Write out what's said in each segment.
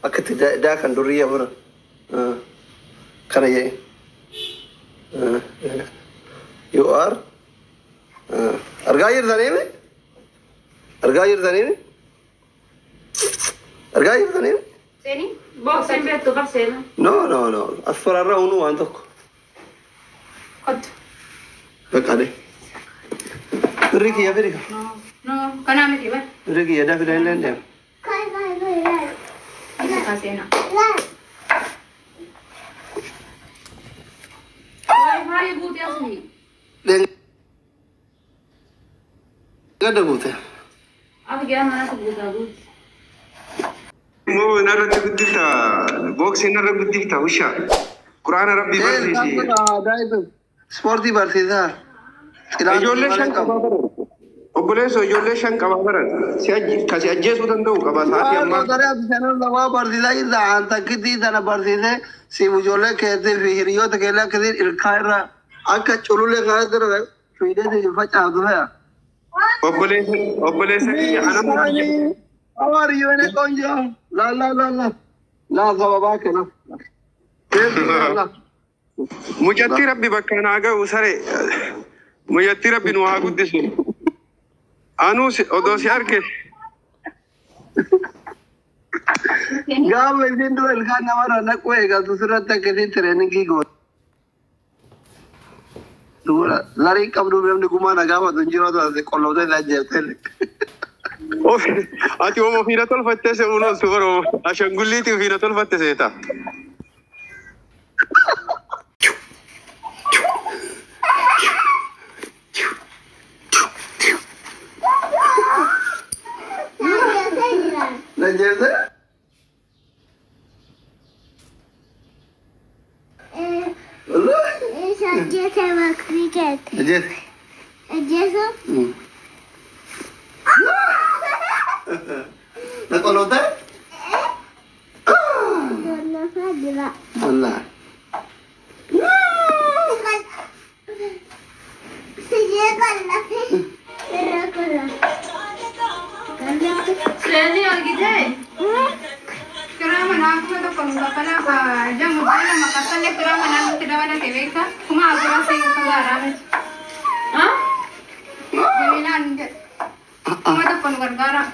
أكتر دا كان دورية برا كان you are أرجعير ذنيمة أرجعير ذنيمة أرجعير ذنيمة سيني بوكس إن بيت تقف سينا no أسفر الرأونو عندك قد بكالي ريكي يا بريكا no كان عامل إيه بقى ريكي يا دافع لين إيش كاسينا هاي بوت يا سني لين قدر بوته أبغى أنا أسبوت أبوت مو نرى تبديتا بوكس نرى بديتا وشا قرآن ربي برسيسي سبورتي برسيسا إجولة شن كبابرة أقوله إجولة شن كبابرة سياج كاسي أجهز ودندو كباسات يما ترى بسنة لوا برسيسا إذا أنت كذي أنا برسيسا سيموجولة كذي في هريو تكلا كذي الكايرا أكا تقولوا لك هذا شوية تجفت عبدها أقوله سكي أنا مجيء How are you in a conjo? La sababa que no. مجتي ربي بكنا أجا وسري مجتي ربي نوها قدس أنوس أدوسيار كه गांव में दिन तो इल्खा नवारा न कोएगा दूसरा तक किसी ट्रेनिंग की गो दूसरा लड़ी कब डूबे हमने घुमाना गांव तो इंजन तो ऐसे कॉलों से लग जाते हैं أتي وما فينا تلفت سؤال سوبر عشان قلتي فينا تلفت سيتا لا جالس والله إيش أجلس على كريكت جالس أجلس نقول هذا أنا فاضلة والله سيني أرجعي كرام أنا أقول لك كم كنا فجأة مدير ما كسل كرام أنا كده وأنا كبيرة كم أقول سيء كذا ها جميلة أنت كم ده كم كرجارا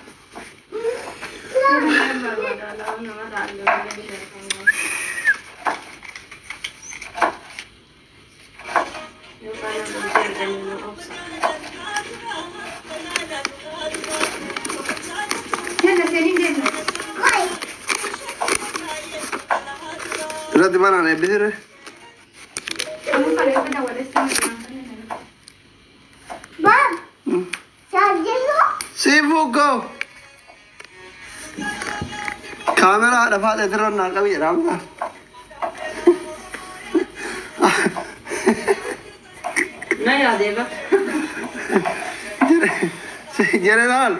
Sudah di mana nih bisir? Bang, saja lo. Sibuk kau. Kamera ada pada terus nak kami ramah. नहीं याद है बस General.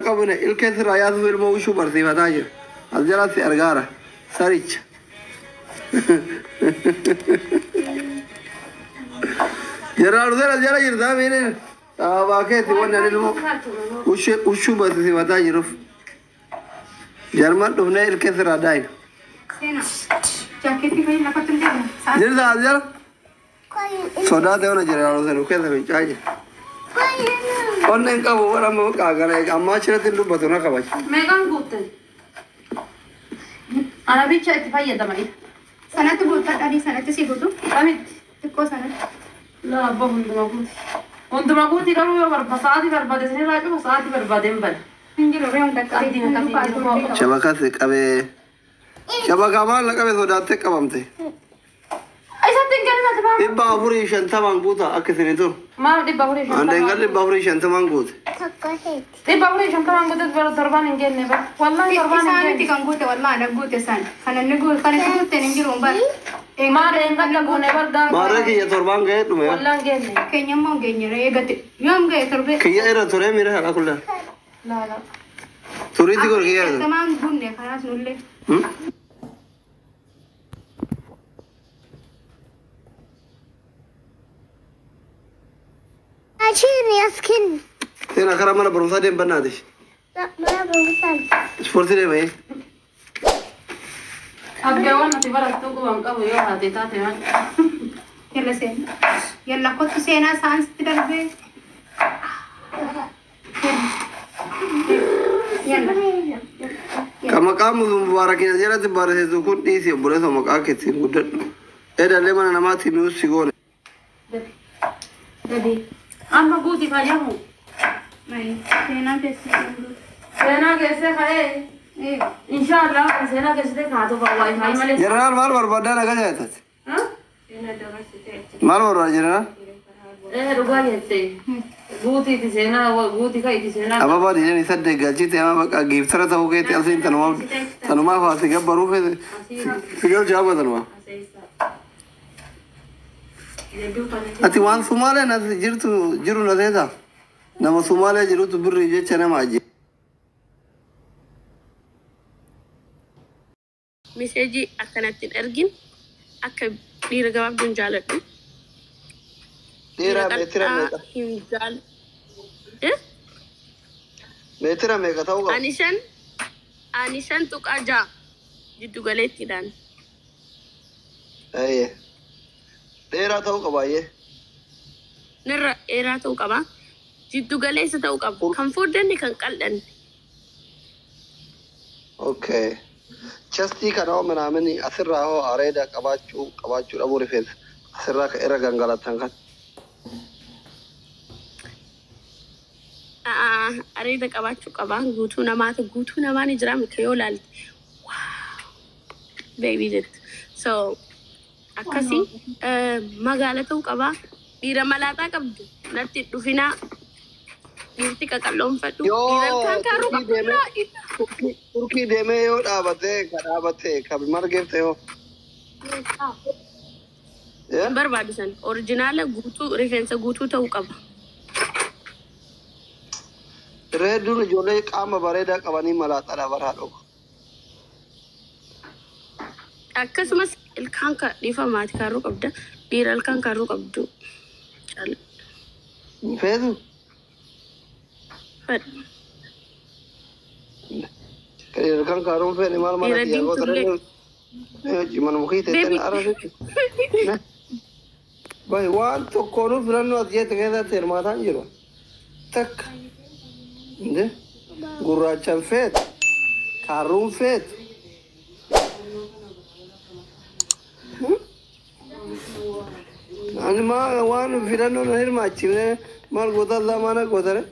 Kamu nih ilkes raya tuh ilmu usu berarti matanya. Aljalan si argara, sarich. General udah aljalan jirta ini. Wakai tuh mana ilmu usu berarti matanya ruf. Jerman tuh nih ilkes radain. سينا جاكيتي في لفت الجنة Jirta aljalan. Soda tuh mana general udah ilkes tapi aja. Onnen kamu orang mau kagak amma cerita dulu betul nak kabar. ميغان بوتن أنا بيتش أتفاجئ دمائي سنة بوتن أنا سنة سيبوتو أميت تكو سنة لا أبغى هندما بوتي كانوا بربصاتي بربادين راجو بصاتي بربادين بل إنجي لو ريهم تكالي دي مكافي Shabaka sih kabe. Shabaka mana kabe soda tek kabam teh. أي سنتين كانوا تفهم Iba aburi shanta mangbuta akesir itu. ما دي بقولي شو Anda ingat iba aburi shanta manggut. Kakak. دي بقولي شو كمان قلت بر دربان إنجيل نبى والله دربان إنجيل kan gute wallahi na gute san kana ne gute kana gute ne ngiro ba ما رينغا لقوا نبى dar Mara ki ya torbang gaya tuh ya. والله إنجيل kenya mo genyere egate yom ge torbe Kiya era tore mira hara kulla. لا لا تريد تقول كذا تمام بني خلاص نقول عشان يسكن هنا خرا منا بروسا دين بنادش لا ما بوصل سبورتي دين ماي أبغى وانا تبارك توقف عن قبل يوم هذه تاتي ما يلا سين يلا كنت سينا سانس تدربي يلا كما كام مباركين جرا تبارك تكون ديسي بوليس مكا كتير قدر إذا لما أنا ما تيجي سيقول دبي أما قوتي فاجمو ماي سينا بس سينا كيسه خايه إيه إن شاء الله سينا كيسه كاتو فواي فاي مالي جنرال مال بربادنا كذا ها سينا دبي مال برباد جنرال إيه رجال يتي قوتي تسينا وقوتي كاي تسينا أبا بادي جاني سد جالجي تيما بقى جيب سرة تهو كي تأسين تنوما فاسي كب بروف سيجل جابا تنوما أتي وان سومالة ناس جرو نزيدا نما سومالة جرو تبر رجع چنا ماجي مساجي أكنت الأرجين أك بيرجع بنجالة تيرا مترا ميكا هنجال إيه مترا ميكا تاوغا أنيشان توك أجا جدو غلط كدان أيه تيرا تاوغا بايه نرى إيرا توك أبا جدو غلط توك أبا كم فودن كان كلن أوكي چستی کناو منامنی أسرع هو أريدا كباچو أبو رفيد أسرع كإيرا غنغالا تنغت أريد أبغى كمان قوتنا ما تقوتنا ما نجرا مكيولال baby did so أكاسي ما قالته كبا بيرا ملاتا كبدو نتي دفنا بيرتي ككلهم فتو بيرا كان كارو كبلا تركي دمه يو دابته كابل مارجيته يو بربادسن أوريجينال قوتو ريفرنس قوتو تو كبا Redun jole kama bareda kabani malata da barado. Akkasumas ilkaan ka dhiifa maati kaaruu qabda dhiira ilkaan kaaruu qabdu Fedu. fed Kaya ilkaan kaaruu fe ni mal mal Dhiira dia ko diimtuu tere. Jiman mukhi te ten arabe. Bai wan to kono filano adiye te keda ter matan jiro. Tak. Inde. Gurachan fet. Karum fet. Ani ma wan filano no hirma chine mal godal da mana godare.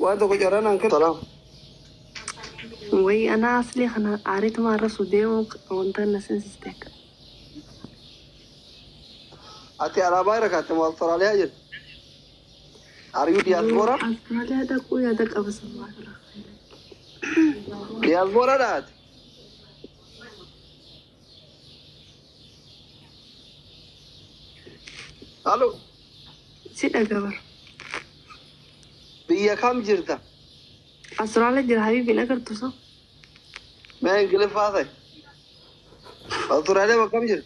Wan to ko jaran anke salam. وي أنا أصلي أنا عريت مرة سوديو وأنت نسيتك Ati Araba rakate mo Australia jir. Are you diaspora? أستراليا ده كوي ده كابس الله Diaspora dat. Hello. سيدا كبر Biya kam jirta. أستراليا دي حبيبي نقدر تصل मैं इंग्लिश पास है और तू रहने में कम जर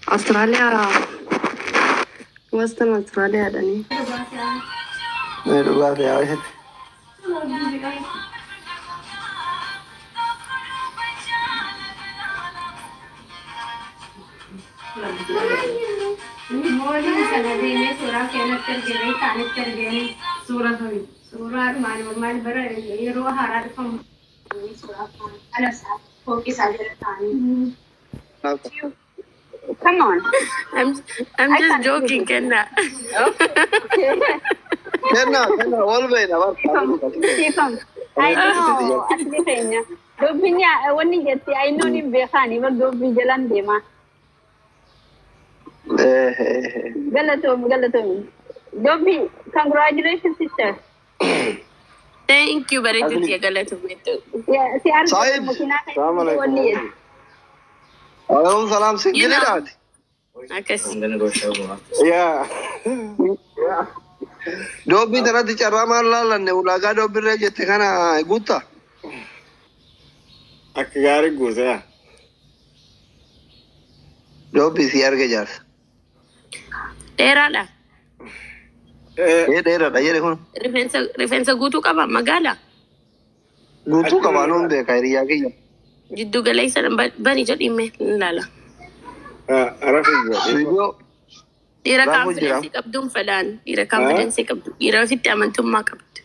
أستراليا وسترن أستراليا دني मेरे पास है आज मोदी सगळी ने सुरा केलं तर गेले काढत तर गेले सुरा हवी सुरा माल माल बरं ये रो हारात पण सुरा आला सा फोकी साजरा तानी Come on. I'm just joking Kenna कहना all way ना बात Stefan. I know. Asli kayaknya. Dobinya wani jati I know ni bekani wal dobi jalan dema. Galatom. Dobi, congratulations sister. thank you very much يا قلت بيتو Yeah, si Argo Said. mukina Salam alaikum. wani. वालेकुम सलाम single You know. रात أكس yeah دوبي ترى تجرى ما الله لأنه ولا قا دوبي رجع تكنا قطة أكجاري جوزها دوبي سيار كجار Dera lah. ديرا ده يريكون Rifeensa guutuu qaba magaalaa. قطو كمانون ده كايريا كي Jiddu galeessa bani jedhime ilaala. رفيق فيديو Dhiira Raafuu jira. kaanfidensii qabduun fedhaan. Dhiira kaanfidensii qabdu. Dhiira ofitti amantummaa qabdu.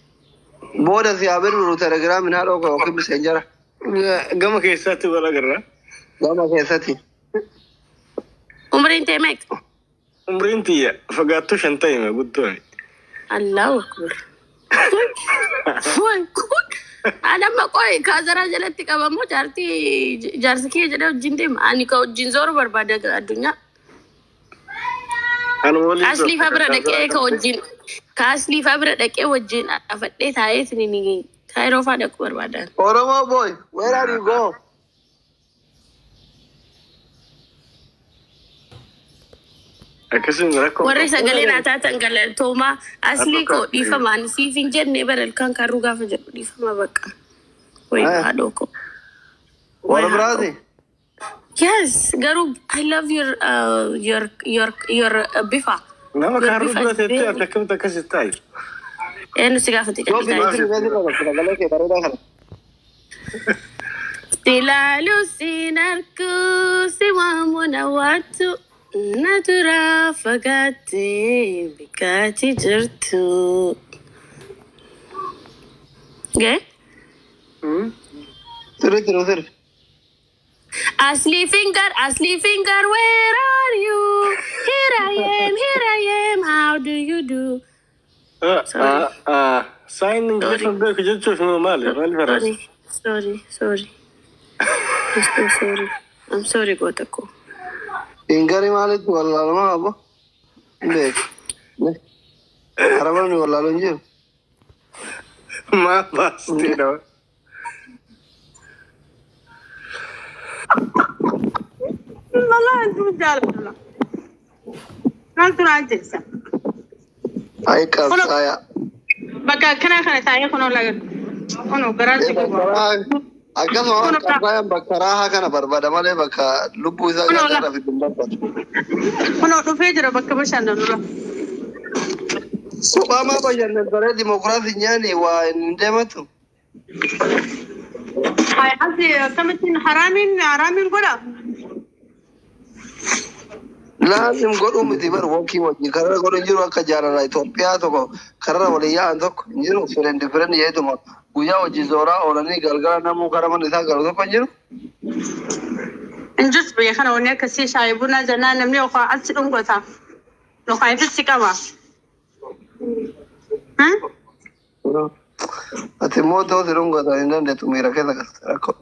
بودا سيابر رو تليجرام من هذا وكي مسنجر قام كيساتي ولا قرر لما كيستي Umriin ta'e meeqa? عمري فقعدتو شنتين ما قلتوني Allahu akbar. Way kun. Adamma qoy kaazaraa jalatti qabamoo jaarsi kiyya jedhee wajjin deema. Ani ka wajjin zooruu barbaada addunyaa. أنا ولي Asli fabira dhaqee ka wajjin ka asli fabira dhaqee wajjin afadhee taa'ee sinini kaayiroo faa dhaquu barbaadan. Oromo boy, where are you go? أكسر مركو Warri sagalee naa taatan galatoomaa asli koo dhiifamaan siif hin jenne bara ilkaan karruu gaafa jedhu dhiifama bakka. Way haadhoo koo. What brother? Yes, garuu I love your bifa. نعم كارو بلا تيتي أتكلم تكسيتاي Eenyu si gaafate Yo jalqabaa. Silaalu siin argu si waamuna waatu na dura fagaattee bikkaatti jirtu. Gee? Sir. Asli finger, where are you? Here I am, how do you do? ساين إنجليش بدك جتشوف مالي فرس Sorry. I'm sorry, Gotako. Ingari malit wala lama apa? Dek. Harapan wala lunjir. ما باستي ده والله انتم رجال ما انتم راجل Ay kasaya. بقى كنا تاعي كنا ولا كنا قررت Akas orang kasaya bakaraha kana barbada male baka lubu isa kana fi dumbat. كنا نفجر بقى مش عندنا Obama bayan negara demokrasi nyani wa ndematu. هاي حظي كمتين حرامين قرا Lazim godu mitibar woki wajin karena godu jiru akka jarana Ethiopia to ko karena waliya andok jiru different yeto ma guya wajin zora orani galgala namu karaman isa galu to jiru. انجز بي خنا ونيك سي شايبونا جنان مني وخا عسي دنغوتا لو خايف السكما ها Ati moto sirungo ta inande tumira keda kasako.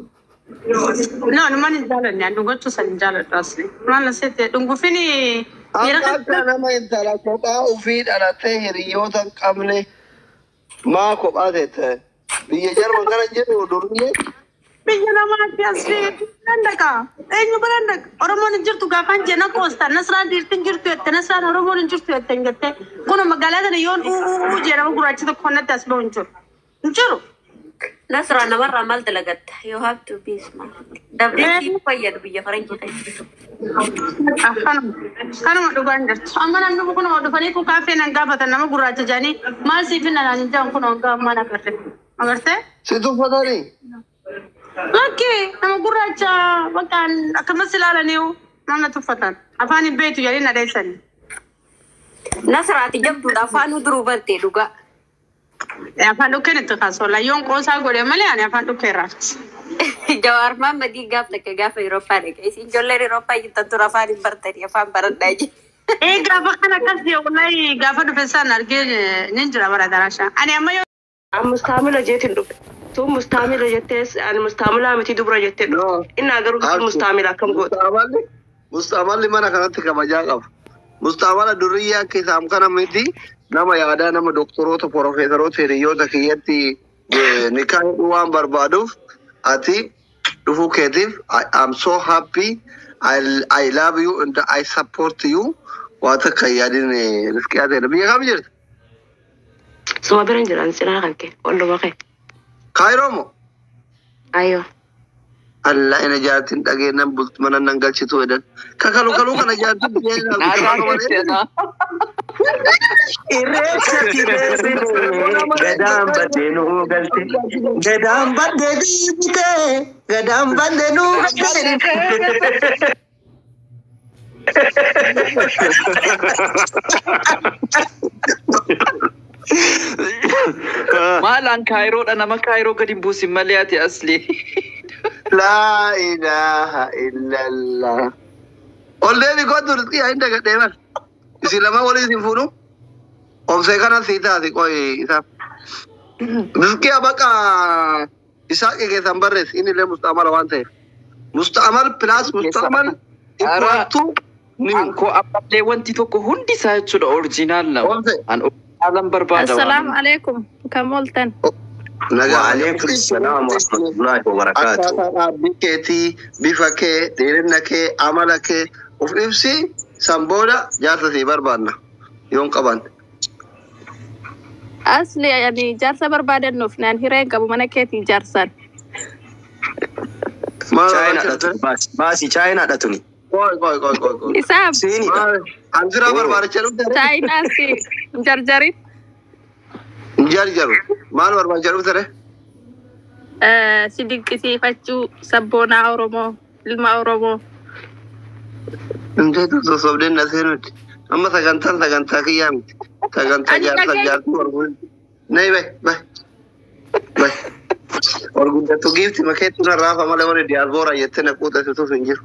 لا أنا ما نزال يعني دنغوتو سنجال راسي ما نسيت دنغو فيني Akka nama intala kopha ufii dhalatee hiriyoota qabne maa kophaa teette biyya jarman kana jedhu durbilee بيجنا ما في أصلي عندك أي عندك أرمون جرتو كافان جنا كوستا نسران ديرتين جرتو نسران أرمون جرتو تنجتة كنا مقالة يون جنا ما قرأت هذا كنا تسبون نجرو Nasra namarra mal dalagat. You have to be smart. Dabdi payad biya farangi tay. كانوا ما دوبان جرت أما نحن بكون ما دوباني كو كافي نعقاب هذا نما قرأت جاني ما سيفنا نانجا كنا نعقاب ما نكرت أمرته situ fadari اوكي انا قرأت مكان كم سلالة نيو ما نتفتن افاني بيتو يلي ندايسن Nasra ati jabdu afaan uduru barte duga. افان دو كنت خاص ولا يوم قوسا غوري مالي انا افان دو كيرا Jawar mama di gap nak gap Eropa dek. Isin joller Eropa kita tu afaan barte ya afaan barat daji. ايه غافا كنا كسي والله غافا دو فسان ارجي نينجرا برا دراشا انا اما يو مستعملة جيت الدب تو مستعملة جتس أنا مستعملة متي دبرة جت إن أقول مستعملة كم قط mustaamalli mana kanatti kabajaa qaba. Mustaamala durriyaa keessa amkana miti nama yaadaa nama doktoroota profeesaroota hiriyoota kiyyatti nikaa waan barbaaduuf ati dhufuu keetiif I'm so happy I love you and I support you waan takka yaadin riskiyaa ta'edha. Biyya kam jirta? Suma biran jiran sila kanke. Wallo bakay. Kairomo. Ayo. Allah ina jaatin dhageenan bultmana nan galchitu edan. Kakalu kana jaatin biyena. Irreecha tiree gadaan badenu galte gadaan badde diite gadaan badde nu galte. Maalaan Kaayiroodha nama Kaayiroo gadi hin buusin malee ati asli. La ilaha illallah. Oldeebi kootu rizqii haa hin dagadheeman. Isin lama walii isin fuudhu. Obsee kana sii taati qoyi isaaf. Rizqii abaqa Isaaqii keessan barreessi inni illee musta'amala waan ta'eef. Musta'amal pilaas musta'amal ikwaaltuu. Anko ammallee wanti tokko hundi isaa jechuudha oriijinaal nama. An oriijinaalan barbaada. Assalaamu alaikum. Kam ooltan? وعليكم السلام ورحمة الله وبركاته. بكيتي بفكي ديرنك عملك وفي نفسي سامبولا جالسة بربانا يوم قبل. أصلي يعني جالسة بربانا نفنان هيرين كابو منا كيتي جالسة. ماسي China داتوني. كوي. إسام. سيني. أنزرا بربانا چلو. China سي جرجري. جرجرو. Maal barbaachisu ture? Si dinqisiifachuu sabboonaa Oromoo, ilma Oromoo. Indeetu sosobdeen na seenutti. Amma sagantaa kiyyaa miti. Sagantaa jaartuu arguun. Nayi bai. Orguddattu giifti makeetti na raafa malee warri diyaasboora jettee na quuxasitu hin jiru.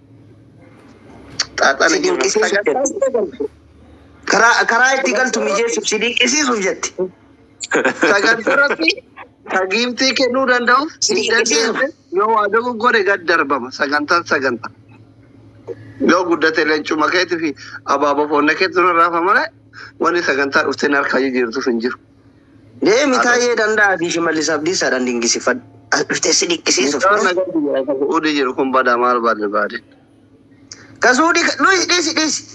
Karaa itti galtu mijeessuuf si dinqisiisuuf jetti. Sagantarratti giiftii kennuu danda'u yoo waa dogoggore gad darbama sagantaa. Yoo guddate leencuu makeetii fi abaaboo foonna keetti na raafa malee wanni sagantaa dhuftee harkaa jijjiirtuuf hin jiru. Deemi taa'ee danda'a fi Shimallis Abdiisaadhaan dinqisiifadhu. Dhuftee si dinqisiisuuf. Udi jiru kun badaa maal baade. Ka suudii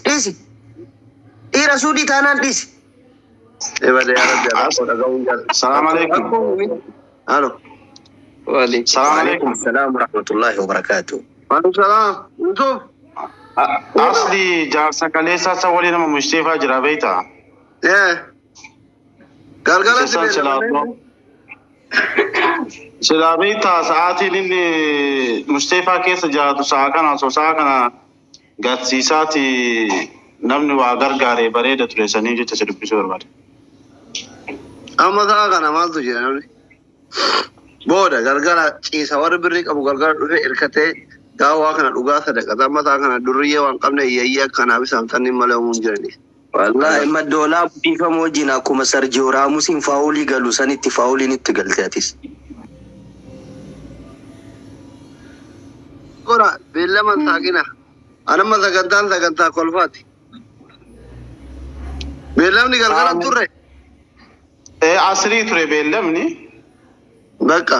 dhiisi. Dhiira suudii taanaan dhiisi. السلام عليكم. الو. وعليكم السلام ورحمة الله وبركاته. وعليكم السلام. شوف. أصلي جالسة كنيسة سوالي نما مشتيفة جرابيتا. ايه. قال جرابيتا ساعتي للي مشتيفة كيس جاتو ساكنا ساكنا قد سيساتي نمني وغرغاري بريدة تريساني جيتا سيدبسي بربادي. Amma saa kana maaltu jira namni booda gargara ciisa warri birrii qabu gargara dhufe hirkatee gaawaa kana dhugaa sadaqata amma saa kana durriyyee waan qabne iyyayyee akkanaaf isaan sanniin malee uumuun jiranii. Wallahi maddoolaa biifamoo wajjin akkuma Sarjii Raamusiin faawulii galu sanitti faawuliin itti galte atis. Kora beellama saaqina anamma sagantaa kolfaati. Beellamni gargara turre. Asrii ture beellamni. Bakka.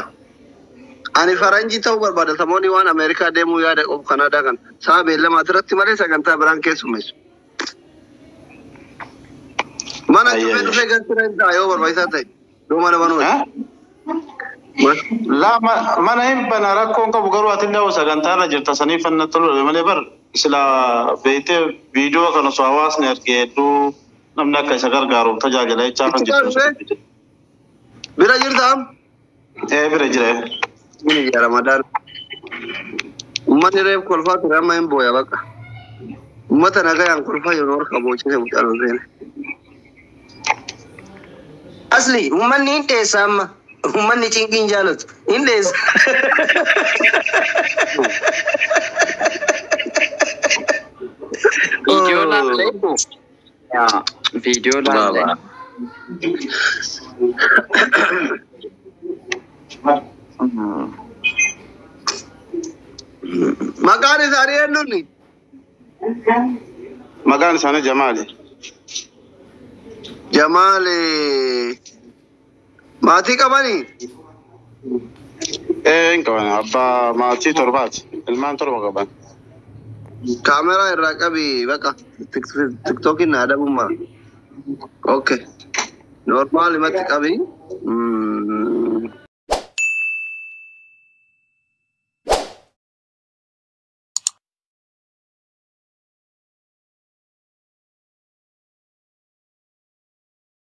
Ani faranjii ta'uu barbaada samoonni waan Ameerikaa deemuu yaada qabu Kanaadaa kan saa beellamaa irratti malee sagantaa biraan keessummeessu. Mana dhufee gaazexaa yoo barbaachisaa ta'e mana banuudha. La mana hin bana rakkoon qabu garuu ati illee sagantaa irra jirta saniif fanna tolu malee bar sila beekte viidiyoo kana osoo hawaasni argee hedduu namni akka isa gargaaruuf tajaajila jechaa kan jirtu. Bira jirtaa? Bira jira. Ini jara Ramadan. Ummati reef kolfaa ture amma hin booya bakka. Ummata nagayaan kolfaa yeroo harka boocise mucaan seene. Asli ummanni hin dheessa amma. Ummanni cinqiin jaalatu hin dheessa. Video laalee. Video laalee. Maqaan isaanii eenyuuni? Maqaan isaanii Jamaali. Jamaali. Maatii qabanii? Hin qaban. Abbaa maatii torbaati. Ilmaan torba qaban. Kaameraa irraa qabi baqa. Tiktookiin na adabummaa. Okay. Normal mati qabi.